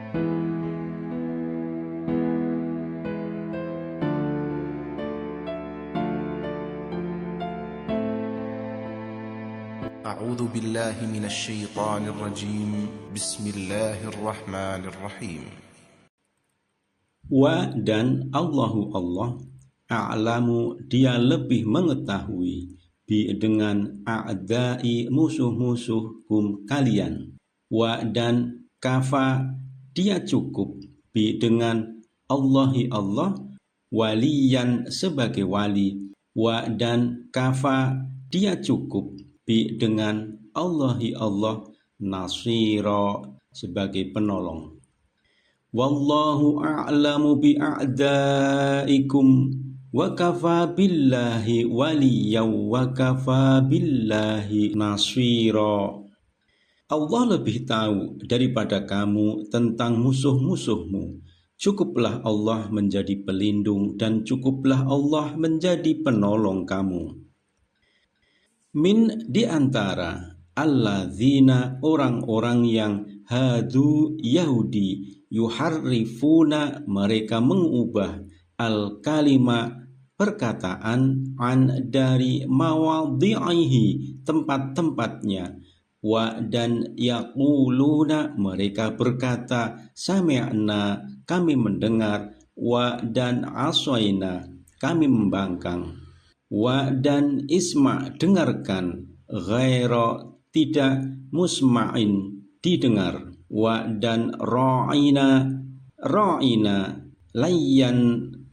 أعوذ بالله من الشيطان الرجيم بسم الله الرحمن الرحيم. Wa dan Allahu Allah a'lamu dia lebih mengetahui bi dengan a'dai musuh-musuhkum kalian. Wa dan kafa dia cukup bi dengan Allahi Allah waliyan sebagai wali. Wa dan kafa dia cukup bi dengan Allahi Allah nasira sebagai penolong. Wallahu a'lamu bi'a'daikum wa kafa billahi waliyan wa kafa billahi nasira. Allah lebih tahu daripada kamu tentang musuh-musuhmu. Cukuplah Allah menjadi pelindung dan cukuplah Allah menjadi penolong kamu. Min di antara alladzina orang-orang yang hadu Yahudi yuharrifuna mereka mengubah al-kalima perkataan an dari mawadhi'ihi tempat-tempatnya wa dan yaquluna mereka berkata sami'na kami mendengar wa dan asaina kami membangkang wa dan isma dengarkan ghaira tidak musma'in didengar wa dan ra'ina layyan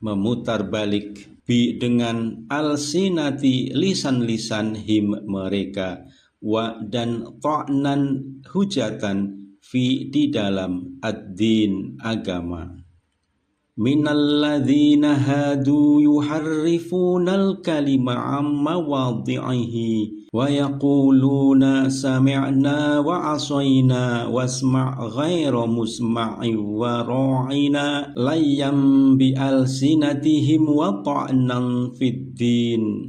memutar balik bi dengan alsinati lisan-lisan him mereka wa dan ta'nan hujatan fi di dalam ad-din agama. Minalladzina hadu yuharrifunal kalima amma wadhi'ihi wa yaquluna sami'na wa asayna wasma' ghaira musma'i wa ra'ina layyam bi alsinatihim wa ta'nan fid din.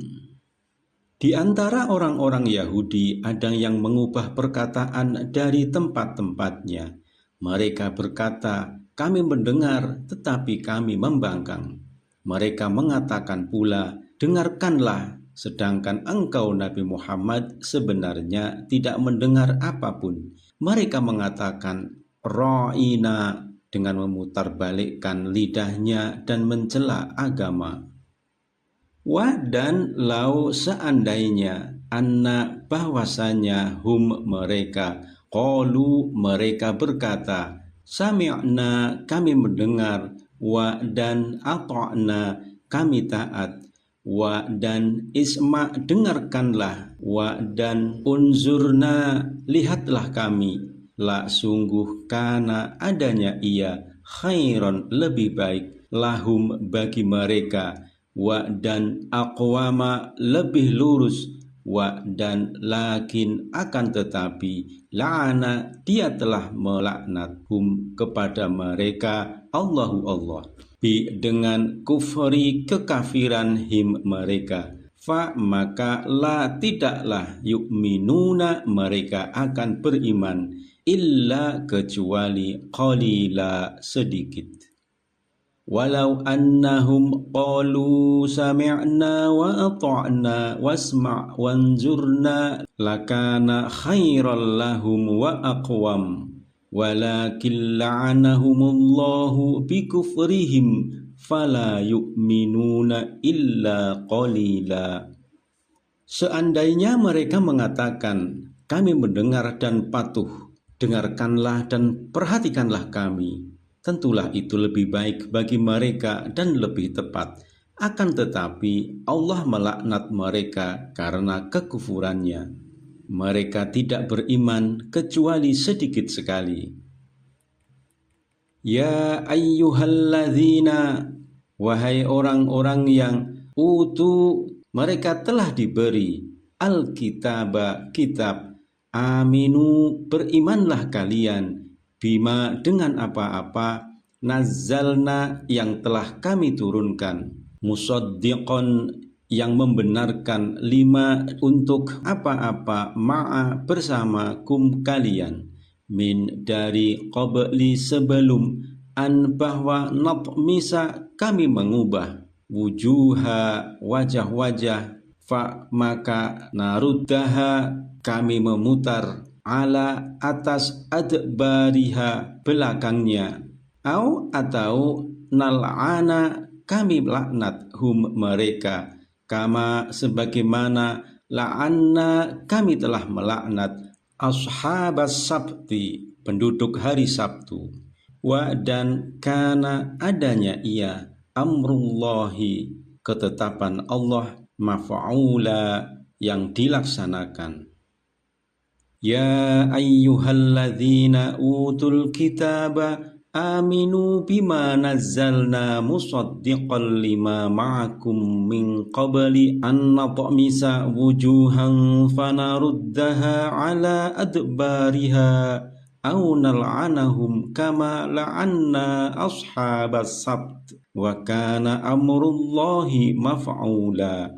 Di antara orang-orang Yahudi ada yang mengubah perkataan dari tempat-tempatnya. Mereka berkata, kami mendengar tetapi kami membangkang. Mereka mengatakan pula, dengarkanlah, sedangkan engkau Nabi Muhammad sebenarnya tidak mendengar apapun. Mereka mengatakan ra'ina dengan memutarbalikkan lidahnya dan mencela agama. Wa dan lau seandainya anna bahwasanya hum mereka qalu mereka berkata sami'na kami mendengar wa dan ata'na kami taat wa dan isma dengarkanlah wa dan unzurna lihatlah kami la sungguh kana adanya ia khairon lebih baik lahum bagi mereka wa dan aqwama lebih lurus wa dan lakin akan tetapi la'ana dia telah melaknat hum kepada mereka Allahu Allah bi dengan kufri kekafiran him mereka fa maka la tidaklah yu'minuna mereka akan beriman illa kecuali qalila sedikit. Walau annahum qalu sami'na wa ata'na wasma' wanzurna lakana khairal lahum wa aqwam walakin la'anahumullahu bikufrihim fala yu'minuna illa qalila. Seandainya mereka mengatakan kami mendengar dan patuh, dengarkanlah dan perhatikanlah kami, tentulah itu lebih baik bagi mereka dan lebih tepat. Akan tetapi Allah melaknat mereka karena kekufurannya. Mereka tidak beriman kecuali sedikit sekali. Ya ayyuhalladzina, wahai orang-orang yang mereka telah diberi al-kitaba kitab, aminu berimanlah kalian bima dengan apa-apa nazzalna yang telah kami turunkan musaddiqon yang membenarkan lima untuk apa-apa ma'a bersama kum kalian min dari qabli sebelum an bahwa natmisa kami mengubah wujuha wajah-wajah fa maka naruddaha kami memutar ala atas adbariha belakangnya atau nal'ana kami laknat hum mereka kama sebagaimana la'anna kami telah melaknat ashabas sabti penduduk hari Sabtu wa dan kana adanya ia amrullahi ketetapan Allah maf'ula yang dilaksanakan. Ya ayyuhalladzina utul kitaba aminu bima nazzalna musaddiqan lima ma'akum min qabli an natmisa wujuhan fanaruddaha ala adbariha aw nal'anahum kama la'anna ashabas sabt wa kana amrullahi maf'ula.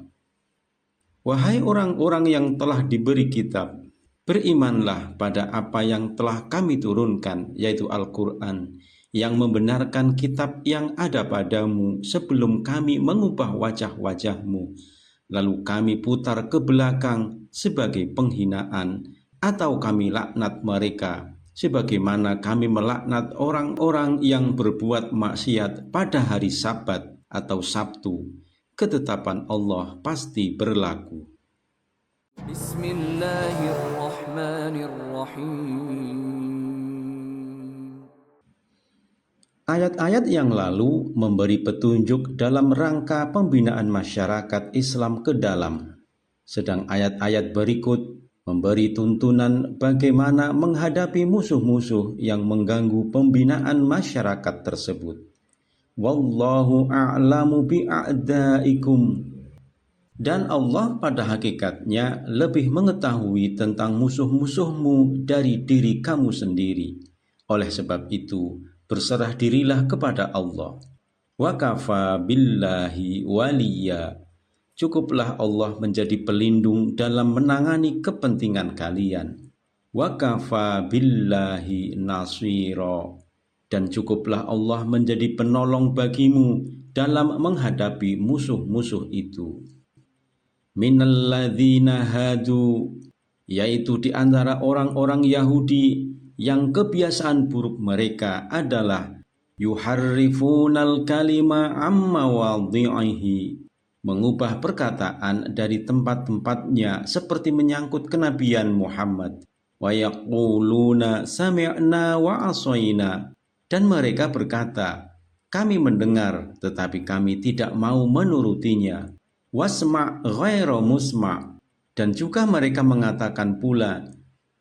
Wahai orang-orang yang telah diberi kitab, berimanlah pada apa yang telah kami turunkan, yaitu Al-Quran, yang membenarkan kitab yang ada padamu sebelum kami mengubah wajah-wajahmu, lalu kami putar ke belakang sebagai penghinaan, atau kami laknat mereka, sebagaimana kami melaknat orang-orang yang berbuat maksiat pada hari Sabat atau Sabtu. Ketetapan Allah pasti berlaku. Bismillahirrahmanirrahim. Ayat-ayat yang lalu memberi petunjuk dalam rangka pembinaan masyarakat Islam ke dalam, sedang ayat-ayat berikut memberi tuntunan bagaimana menghadapi musuh-musuh yang mengganggu pembinaan masyarakat tersebut. Wallahu a'lamu bi'a'daikum. Dan Allah pada hakikatnya lebih mengetahui tentang musuh-musuhmu dari diri kamu sendiri. Oleh sebab itu, berserah dirilah kepada Allah. Wa kafa billahi waliya. Cukuplah Allah menjadi pelindung dalam menangani kepentingan kalian. Wa kafa billahi nasira. Dan cukuplah Allah menjadi penolong bagimu dalam menghadapi musuh-musuh itu. Minalladzina hadu, yaitu di antara orang-orang Yahudi yang kebiasaan buruk mereka adalah yuharrifunal kalima amma wadhi'ihi, mengubah perkataan dari tempat-tempatnya seperti menyangkut kenabian Muhammad. Wa yaquluna sami'na wa asaina, dan mereka berkata, kami mendengar tetapi kami tidak mau menurutinya. Wasma' ghairu musma', dan juga mereka mengatakan pula,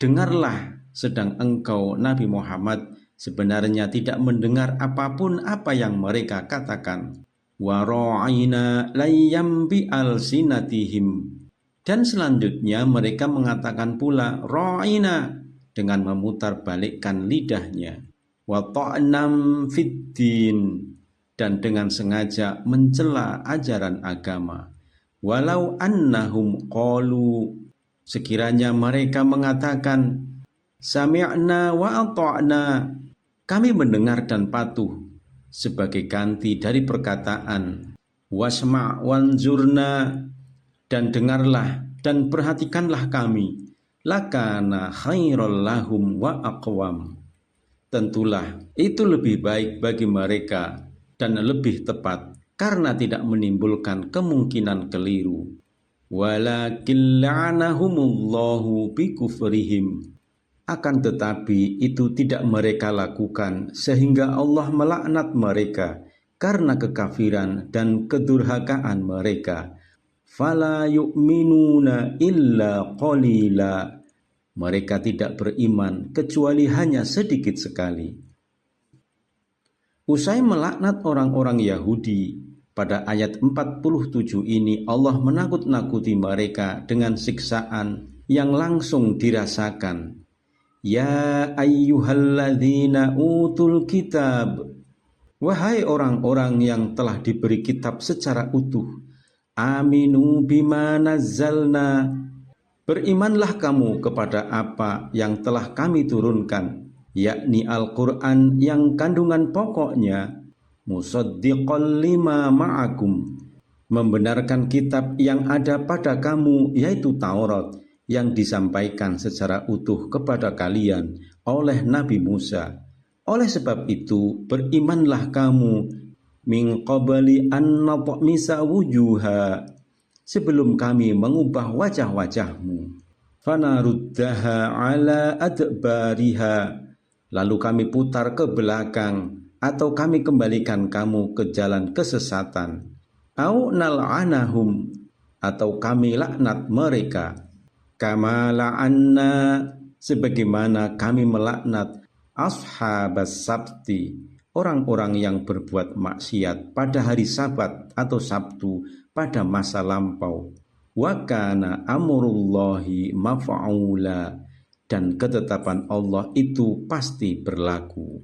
dengarlah, sedang engkau Nabi Muhammad sebenarnya tidak mendengar apapun apa yang mereka katakan. Wa ra'ina layyam bi alsinatihim, dan selanjutnya mereka mengatakan pula ra'ina dengan memutar balikkan lidahnya. Wa ta'nam fiddin, dan dengan sengaja mencela ajaran agama. Walau annahum qalu, sekiranya mereka mengatakan sami'na wa ata'na, kami mendengar dan patuh, sebagai ganti dari perkataan wasma' wanzurna, dan dengarlah dan perhatikanlah kami, lakana khairul lahum wa aqwam, tentulah itu lebih baik bagi mereka dan lebih tepat, karena tidak menimbulkan kemungkinan keliru. Walakin la'anahumullahu bikufrihim, akan tetapi itu tidak mereka lakukan sehingga Allah melaknat mereka karena kekafiran dan kedurhakaan mereka. Fala yu'minuna illa qalila, mereka tidak beriman kecuali hanya sedikit sekali. Usai melaknat orang-orang Yahudi, pada ayat 47 ini Allah menakut-nakuti mereka dengan siksaan yang langsung dirasakan. Ya ayyuhalladzina utul kitab, wahai orang-orang yang telah diberi kitab secara utuh, aminu bima nazzalna, berimanlah kamu kepada apa yang telah kami turunkan, yakni Al-Quran yang kandungan pokoknya musaddiqan lima ma'akum, membenarkan kitab yang ada pada kamu, yaitu Taurat, yang disampaikan secara utuh kepada kalian oleh Nabi Musa. Oleh sebab itu, berimanlah kamu min qabli an natmisa wujuha, sebelum kami mengubah wajah-wajahmu. Fanaruddaha ala adbariha, lalu kami putar ke belakang atau kami kembalikan kamu ke jalan kesesatan. Au nal'anahum, atau kami laknat mereka. Kama la'anna, sebagaimana kami melaknat ashabas sabti, orang-orang yang berbuat maksiat pada hari Sabat atau Sabtu pada masa lampau. Wa kana amrullahi maf'ula, dan ketetapan Allah itu pasti berlaku.